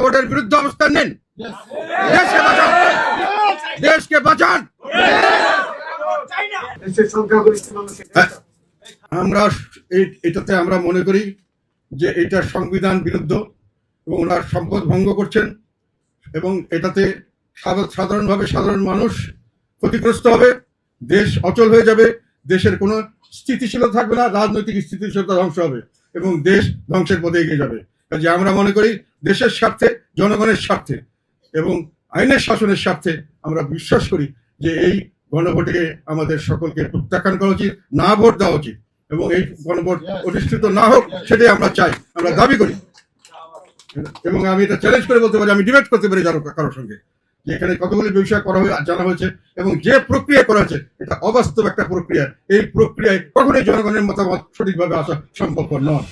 গণভোটের বিরুদ্ধে অবস্থান নিন। দেশকে বাঁচান, দেশকে বাঁচান। আমরা এটাতে আমরা মনে করি যে এটা সংবিধান বিরুদ্ধ এবং ওনার সম্পদ ভঙ্গ করছেন এবং এটাতে সাধারণভাবে সাধারণ মানুষ ক্ষতিগ্রস্ত হবে, দেশ অচল হয়ে যাবে, দেশের কোনো স্থিতিশীলতা থাকবে না, রাজনৈতিক স্থিতিশীলতা ধ্বংস হবে এবং দেশ ধ্বংসের পথে এগিয়ে যাবে। কাজে আমরা মনে করি দেশের স্বার্থে, জনগণের স্বার্থে এবং আইনের শাসনের স্বার্থে আমরা বিশ্বাস করি যে এই গণভোটে আমাদের সকলকে প্রত্যাখ্যান করা উচিত, না ভোট দেওয়া উচিত এবং এই গণভোট প্রতিষ্ঠিত না হোক সেটাই আমরা চাই, আমরা দাবি করি। এবং আমি এটা চ্যালেঞ্জ করে বলতে পারি, আমি ডিবেট করতে পারি কারোর সঙ্গে যে এখানে কতগুলি বিষয় করা হয়ে জানা হয়েছে এবং যে প্রক্রিয়া করা হয়েছে এটা অবাস্তব একটা প্রক্রিয়া। এই প্রক্রিয়ায় কখনোই জনগণের মতামত সঠিকভাবে আসা সম্ভবপর নয়।